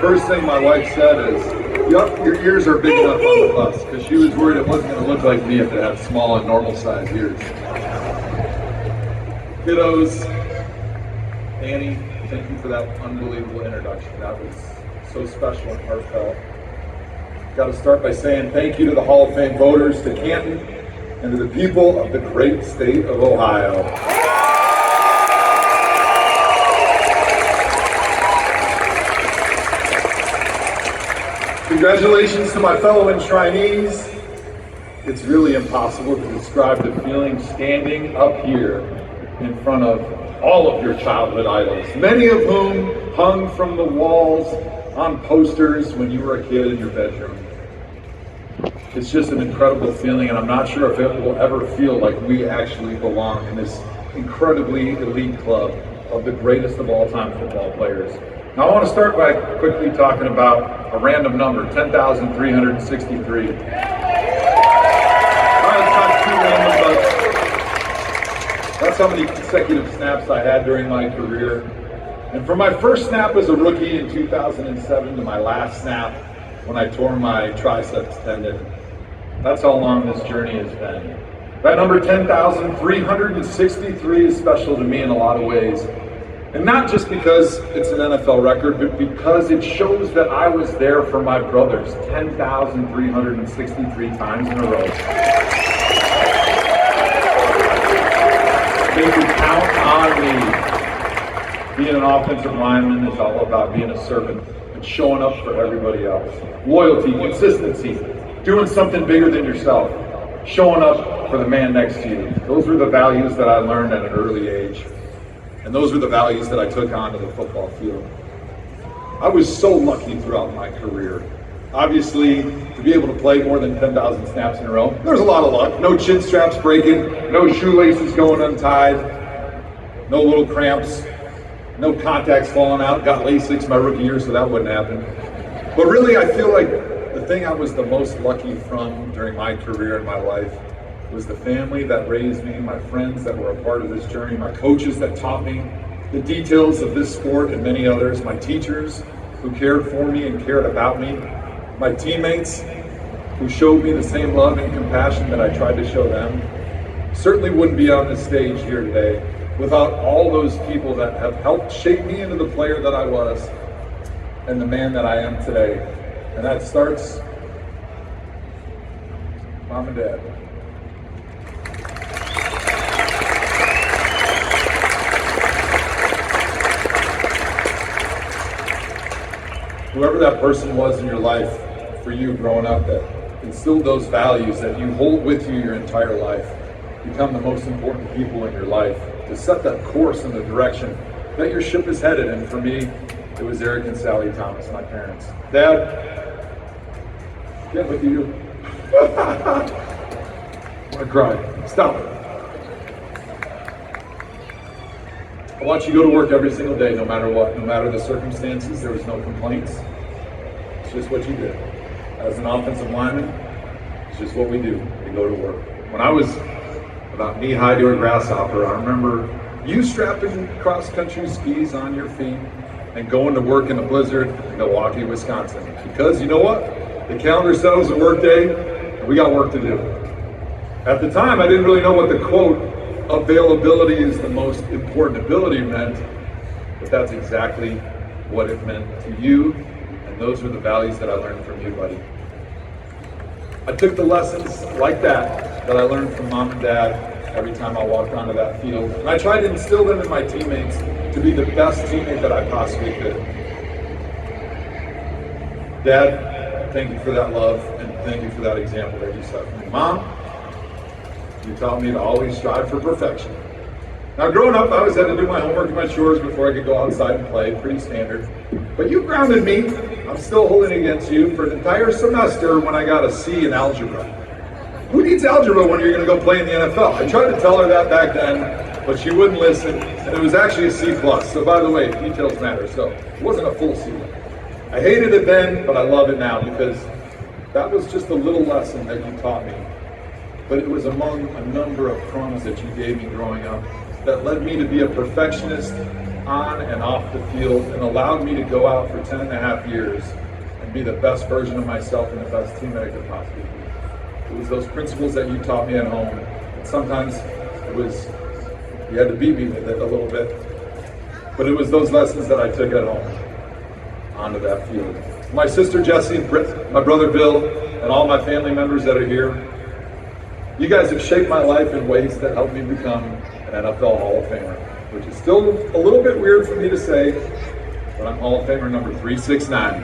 first thing my wife said is, "Yup, your ears are big enough on the bus," because she was worried it wasn't going to look like me if it had small and normal sized ears. Kiddos, Annie, thank you for that unbelievable introduction. That was so special and heartfelt. Got to start by saying thank you to the Hall of Fame voters, to Canton, and to the people of the great state of Ohio. Congratulations to my fellow enshrinees. It's really impossible to describe the feeling standing up here in front of all of your childhood idols, many of whom hung from the walls on posters when you were a kid in your bedroom. It's just an incredible feeling, and I'm not sure if it will ever feel like we actually belong in this incredibly elite club of the greatest of all time football players. Now I want to start by quickly talking about a random number, 10,363. It's not too random, but that's how many consecutive snaps I had during my career. And from my first snap as a rookie in 2007 to my last snap when I tore my triceps tendon, that's how long this journey has been. That number 10,363 is special to me in a lot of ways. And not just because it's an NFL record, but because it shows that I was there for my brothers 10,363 times in a row. They can count on me. Being an offensive lineman is all about being a servant and showing up for everybody else. Loyalty, consistency, doing something bigger than yourself, showing up for the man next to you. Those were the values that I learned at an early age. And those were the values that I took onto the football field. I was so lucky throughout my career. Obviously, to be able to play more than 10,000 snaps in a row, there's a lot of luck. No chin straps breaking, no shoelaces going untied, no little cramps, no contacts falling out. Got LASIX my rookie year, so that wouldn't happen. But really, I feel like the thing I was the most lucky from during my career and my life was the family that raised me, my friends that were a part of this journey, my coaches that taught me the details of this sport and many others, my teachers who cared for me and cared about me, my teammates who showed me the same love and compassion that I tried to show them. Certainly wouldn't be on this stage here today without all those people that have helped shape me into the player that I was and the man that I am today. And that starts Mom and Dad. Whoever that person was in your life for you growing up that instilled those values that you hold with you your entire life, become the most important people in your life to set that course in the direction that your ship is headed. And for me, it was Eric and Sally Thomas, my parents. Dad, get with you. I'm gonna cry. Stop it. I want you to go to work every single day, no matter what, no matter the circumstances. There was no complaints. It's just what you did. As an offensive lineman, it's just what we do. We go to work. When I was about knee-high to a grasshopper, I remember you strapping cross-country skis on your feet and going to work in a blizzard in Milwaukee, Wisconsin. Because you know what? The calendar said it was a work day, and we got work to do. At the time, I didn't really know what the quote, availability is the most important ability meant, but that's exactly what it meant to you, and those were the values that I learned from you, buddy. I took the lessons like that I learned from Mom and Dad every time I walked onto that field, and I tried to instill them in my teammates to be the best teammate that I possibly could. Dad, thank you for that love, and thank you for that example that you set for me. Mom, you taught me to always strive for perfection. Now, growing up, I always had to do my homework and my chores before I could go outside and play, pretty standard. But you grounded me. I'm still holding it against you for an entire semester when I got a C in algebra. Who needs algebra when you're going to go play in the NFL? I tried to tell her that back then, but she wouldn't listen, and it was actually a C+. So by the way, details matter, so it wasn't a full C. I hated it then, but I love it now because that was just a little lesson that you taught me. But it was among a number of crumbs that you gave me growing up that led me to be a perfectionist on and off the field and allowed me to go out for 10 and a half years and be the best version of myself and the best teammate I could possibly be. It was those principles that you taught me at home. And sometimes it was, you had to beat me with it a little bit. But it was those lessons that I took at home onto that field. My sister Jessie, my brother Bill, and all my family members that are here, you guys have shaped my life in ways that helped me become an NFL Hall of Famer, which is still a little bit weird for me to say, but I'm Hall of Famer number 369.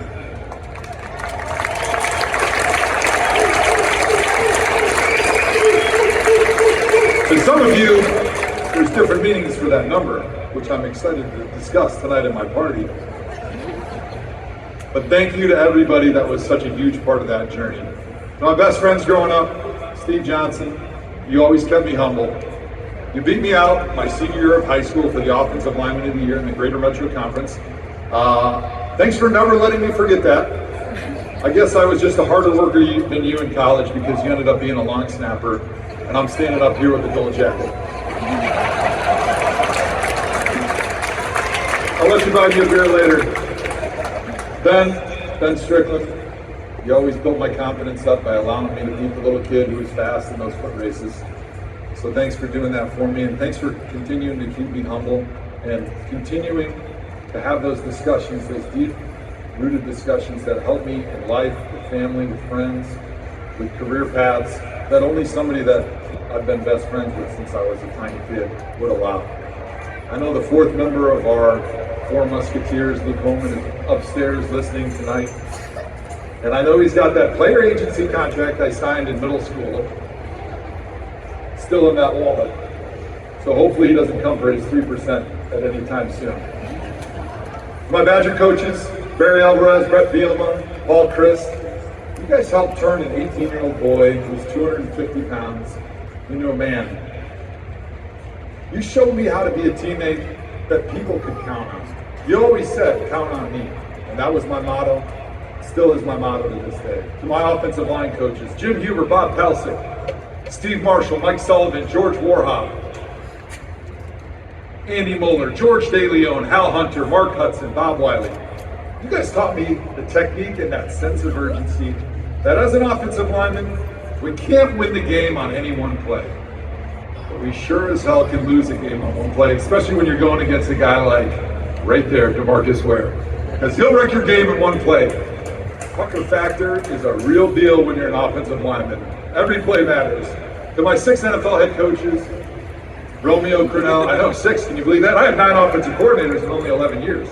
For some of you, there's different meanings for that number, which I'm excited to discuss tonight at my party. But thank you to everybody that was such a huge part of that journey. My best friends growing up, Steve Johnson, you always kept me humble. You beat me out my senior year of high school for the Offensive Lineman of the Year in the Greater Metro Conference. Thanks for never letting me forget that. I guess I was just a harder worker than you in college because you ended up being a long snapper, and I'm standing up here with a gold jacket. I'll let you buy me a beer later. Ben Strickland, you always built my confidence up by allowing me to beat the little kid who was fast in those foot races. So thanks for doing that for me, and thanks for continuing to keep me humble and continuing to have those discussions, those deep-rooted discussions that help me in life, with family, with friends, with career paths, that only somebody that I've been best friends with since I was a tiny kid would allow. I know the fourth member of our Four Musketeers, Luke Holman, is upstairs listening tonight. And I know he's got that player agency contract I signed in middle school still in that wallet. So hopefully he doesn't come for his 3% at any time soon. My Badger coaches, Barry Alvarez, Brett Bielema, Paul Christ, you guys helped turn an 18-year-old boy who was 250 pounds into a man. You showed me how to be a teammate that people could count on. You always said, count on me. And that was my motto, still is my motto to this day. To my offensive line coaches, Jim Huber, Bob Pelsick, Steve Marshall, Mike Sullivan, George Warhop, Andy Moeller, George DeLeon, Hal Hunter, Mark Hudson, Bob Wiley. You guys taught me the technique and that sense of urgency that as an offensive lineman, we can't win the game on any one play. But we sure as hell can lose a game on one play, especially when you're going against a guy like right there, DeMarcus Ware. Because he'll wreck your game in one play. Pucker factor is a real deal when you're an offensive lineman. Every play matters. To my 6 NFL head coaches, Romeo Crennel, I know 6, can you believe that? I have 9 offensive coordinators in only 11 years.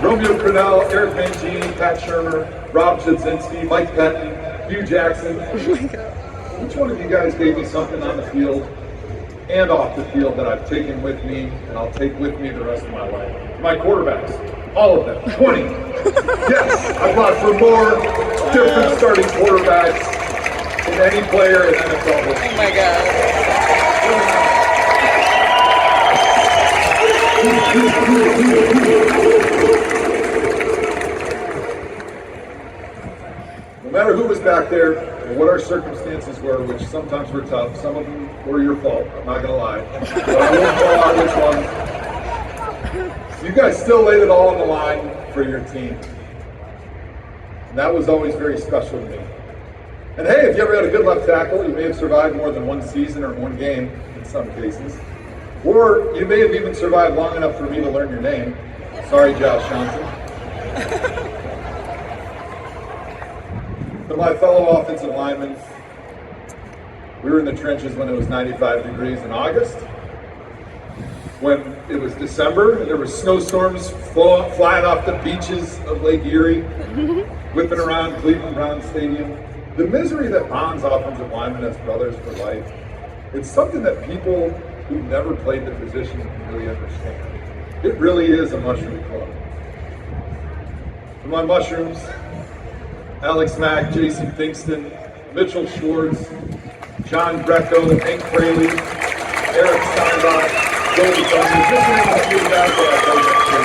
Romeo Crennel, Eric Mangini, Pat Shermer, Rob Chudzinski, Mike Pettin, Hugh Jackson. Oh my God. Each one of you guys gave me something on the field and off the field that I've taken with me and I'll take with me the rest of my life. My quarterbacks, all of them, 20. Yes, I fought for more different starting quarterbacks than any player in NFL history. Oh my God. No matter who was back there and what our circumstances were, which sometimes were tough, some of them were your fault, I'm not gonna lie, but I won't call out which ones. You guys still laid it all on the line for your team. And that was always very special to me. And hey, if you ever had a good left tackle, you may have survived more than one season or one game in some cases. Or you may have even survived long enough for me to learn your name. Sorry, Josh Johnson. To my fellow offensive linemen, we were in the trenches when it was 95 degrees in August. When it was December and there were snowstorms flying off the beaches of Lake Erie, whipping around Cleveland Browns Stadium. The misery that bonds offensive linemen as brothers for life, it's something that people who've never played the position can really understand. It really is a mushroom club. For my mushrooms, Alex Mack, Jason Pinkston, Mitchell Schwartz, John Greco, Hank Fraley, Eric Steinbach, Joey Thunder, just name a few guys that I played next to.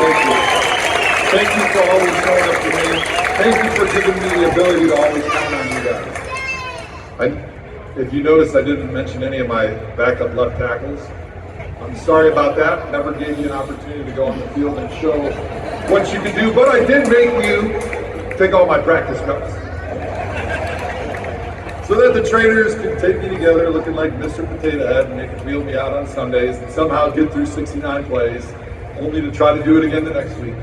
Thank you. Thank you for always showing up for me. Thank you for giving me the ability to always count on you guys. If you notice, I didn't mention any of my backup left tackles. I'm sorry about that. Never gave you an opportunity to go on the field and show what you could do, but I did make you take all my practice notes, so that the trainers could take me together looking like Mr. Potato Head and they could wheel me out on Sundays and somehow get through 69 plays, only to try to do it again the next week.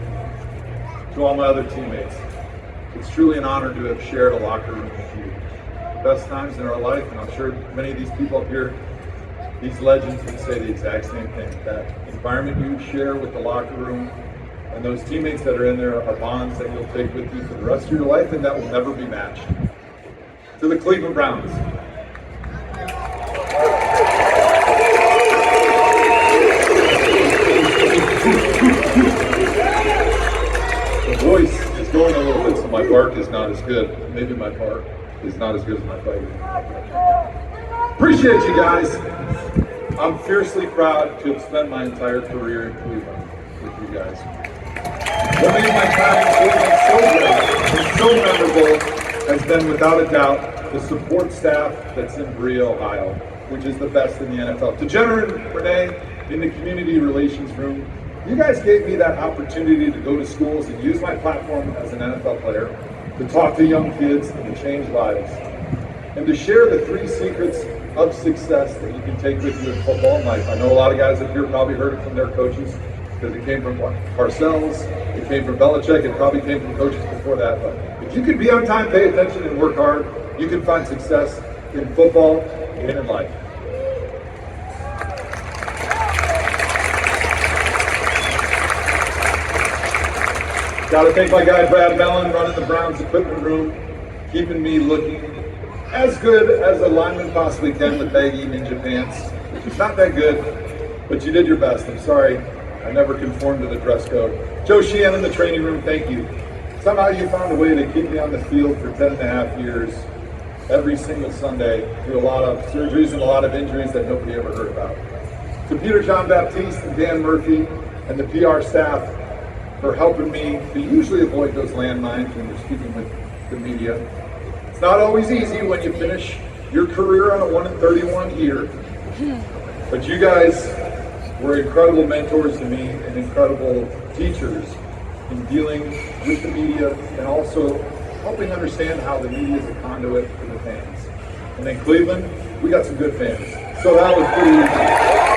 To all my other teammates, it's truly an honor to have shared a locker room with you. The best times in our life, and I'm sure many of these people up here, these legends would say the exact same thing. That environment you share with the locker room and those teammates that are in there are bonds that you'll take with you for the rest of your life and that will never be matched. To the Cleveland Browns. The voice is going a little bit, so my bark is not as good. Maybe my bark is not as good as my fighting. Appreciate you guys. I'm fiercely proud to have spent my entire career in Cleveland with you guys. What made my time in Cleveland so great and so memorable has been, without a doubt, the support staff that's in Berea, Ohio, which is the best in the NFL. To Jenner and Renee in the community relations room, you guys gave me that opportunity to go to schools and use my platform as an NFL player to talk to young kids and to change lives, and to share the 3 secrets of success that you can take with you in football and life. I know a lot of guys up here probably heard it from their coaches, because it came from Parcells, it came from Belichick, it probably came from coaches before that. But if you can be on time, pay attention, and work hard, you can find success in football and in life. Got to thank my guy Brad Mellon running the Browns equipment room, keeping me looking as good as a lineman possibly can with baggy ninja pants, which is not that good, but you did your best. I'm sorry I never conformed to the dress code. Joe Sheehan in the training room, thank you. Somehow you found a way to keep me on the field for 10.5 years, every single Sunday, through a lot of surgeries and a lot of injuries that nobody ever heard about. To Peter John Baptiste and Dan Murphy and the PR staff for helping me to usually avoid those landmines when you're speaking with the media. It's not always easy when you finish your career on a 1-31 year, but you guys were incredible mentors to me and incredible teachers in dealing with the media and also helping understand how the media is a conduit for the fans. And in Cleveland, we got some good fans, so that was pretty easy.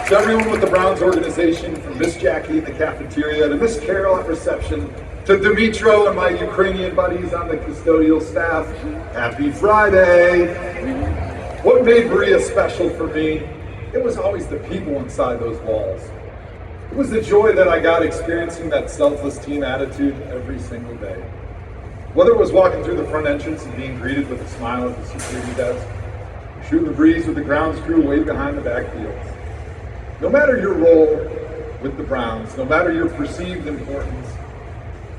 To everyone with the Browns organization, from Miss Jackie in the cafeteria to Miss Carol at reception, to Dimitro and my Ukrainian buddies on the custodial staff, happy Friday. What made Berea special for me, it was always the people inside those walls. It was the joy that I got experiencing that selfless team attitude every single day. Whether it was walking through the front entrance and being greeted with a smile at the security desk, or shooting the breeze with the grounds crew way behind the backfield. No matter your role with the Browns, no matter your perceived importance,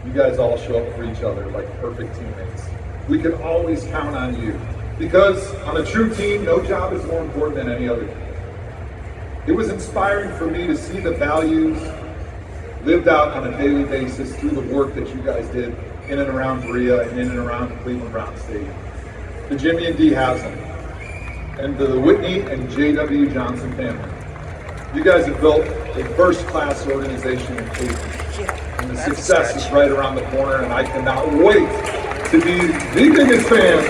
you guys all show up for each other like perfect teammates. We can always count on you, because on a true team, no job is more important than any other. It was inspiring for me to see the values lived out on a daily basis through the work that you guys did in and around Berea and in and around Cleveland Browns Stadium. To Jimmy and Dee Haslam, and to the Whitney and J.W. Johnson family. You guys have built a first-class organization in Cleveland, and the success is right around the corner, and I cannot wait to be the biggest fan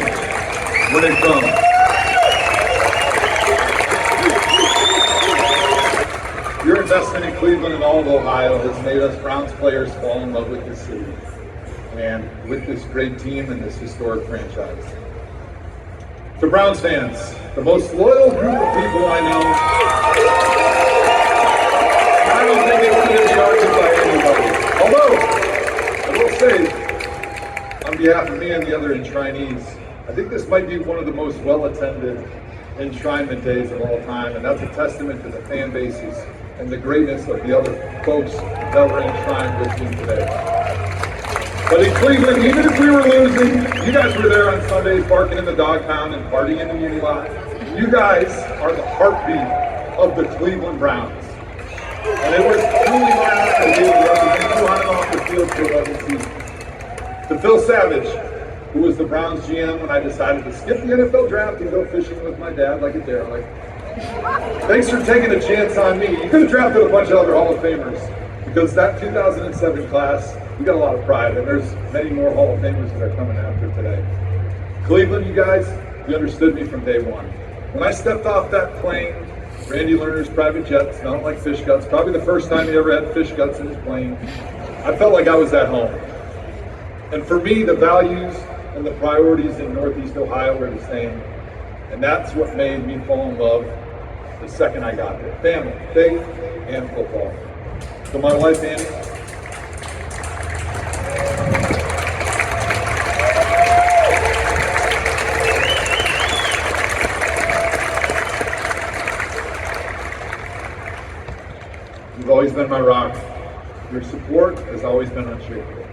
when it comes. Your investment in Cleveland and all of Ohio has made us Browns players fall in love with this city and with this great team and this historic franchise. To Browns fans, the most loyal group of people I know, I don't think it would have been charged by anybody. Although, I will say, on behalf of me and the other enshrinees, I think this might be one of the most well-attended enshrinement days of all time, and that's a testament to the fan bases and the greatness of the other folks that were enshrined with me today. But in Cleveland, even if we were losing, you guys were there on Sundays barking in the dog pound and partying in the Uni lot. You guys are the heartbeat of the Cleveland Browns. And it was truly my honor to be able to represent you on and off the field for 11 seasons. To Phil Savage, who was the Browns GM when I decided to skip the NFL draft and go fishing with my dad like a derelict. Thanks for taking a chance on me. You could have drafted a bunch of other Hall of Famers, because that 2007 class, we got a lot of pride, and there's many more Hall of Famers that are coming after today. Cleveland, you guys, you understood me from day one. When I stepped off that plane, Randy Lerner's private jet, smelling like fish guts, probably the first time he ever had fish guts in his plane, I felt like I was at home. And for me, the values and the priorities in Northeast Ohio were the same. And that's what made me fall in love the second I got there. Family, faith, and football. So my wife, Annie, you've always been my rock. Your support has always been unshakable.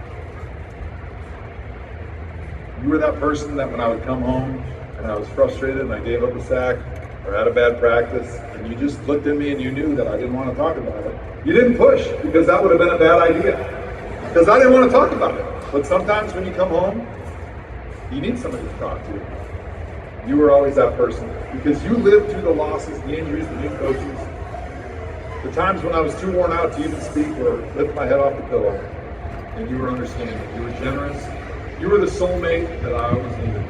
You were that person that when I would come home and I was frustrated and I gave up a sack or had a bad practice, and you just looked at me and you knew that I didn't want to talk about it. You didn't push, because that would have been a bad idea, because I didn't want to talk about it. But sometimes when you come home, you need somebody to talk to. You were always that person, because you lived through the losses, the injuries, the new coaches, the times when I was too worn out to even speak or lift my head off the pillow, and you were understanding. You were generous. You were the soulmate that I always needed.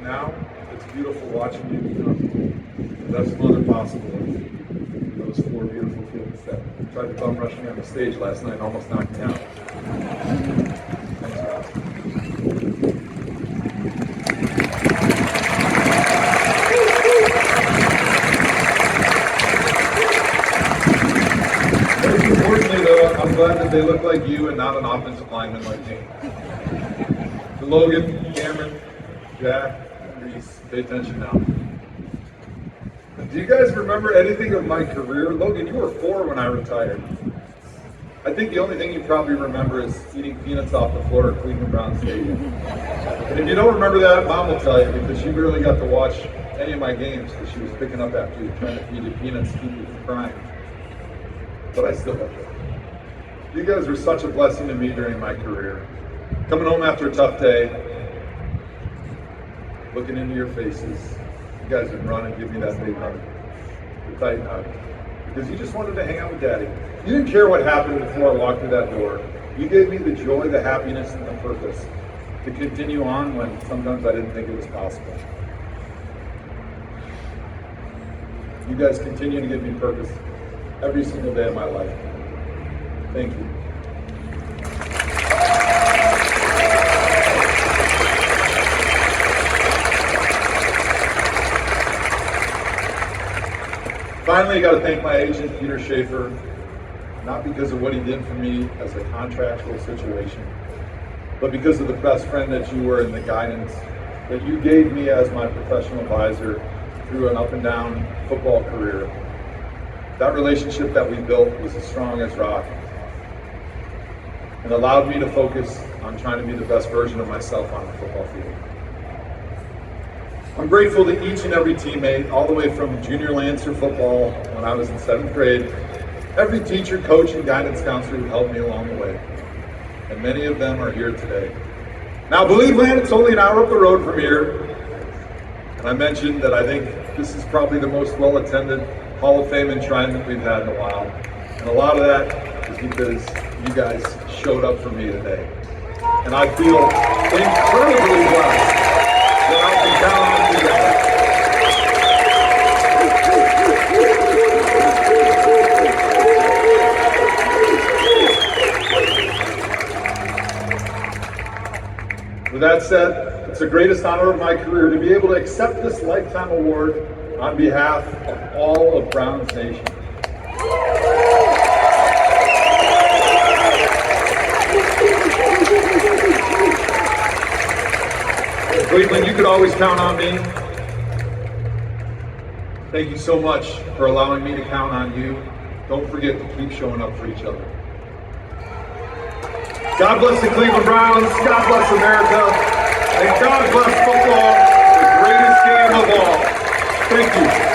Now, it's beautiful watching you become the best mother possible. Those 4 beautiful kids that tried to bum rush me on the stage last night and almost knocked me out. Thanks, guys. Most importantly, though, I'm glad that they look like you and not an offensive lineman like me. To Logan, Cameron, Jack, and Reese, pay attention now. Do you guys remember anything of my career? Logan, you were 4 when I retired. I think the only thing you probably remember is eating peanuts off the floor at Cleveland Browns Stadium. And if you don't remember that, Mom will tell you, because she barely got to watch any of my games because she was picking up after you, trying to feed you peanuts to keep you from crying. But I still love it. You guys were such a blessing to me during my career. Coming home after a tough day, looking into your faces, you guys would run and give me that big hug, the tight hug, because you just wanted to hang out with Daddy. You didn't care what happened before I walked through that door. You gave me the joy, the happiness, and the purpose to continue on when sometimes I didn't think it was possible. You guys continue to give me purpose every single day of my life. Thank you. Finally, I got to thank my agent, Peter Schaefer, not because of what he did for me as a contractual situation, but because of the best friend that you were and the guidance that you gave me as my professional advisor through an up and down football career. That relationship that we built was as strong as rock and allowed me to focus on trying to be the best version of myself on the football field. I'm grateful to each and every teammate, all the way from junior Lancer football when I was in 7th grade, every teacher, coach, and guidance counselor who helped me along the way. And many of them are here today. Now, believe land, it's only an hour up the road from here. And I mentioned that I think this is probably the most well-attended Hall of Fame enshrinement we've had in a while. And a lot of that is because you guys showed up for me today. And I feel incredibly blessed that I can count on you guys. With that said, it's the greatest honor of my career to be able to accept this lifetime award on behalf of all of Browns Nation. Cleveland, you could always count on me. Thank you so much for allowing me to count on you. Don't forget to keep showing up for each other. God bless the Cleveland Browns, God bless America, and God bless football, the greatest game of all. Thank you.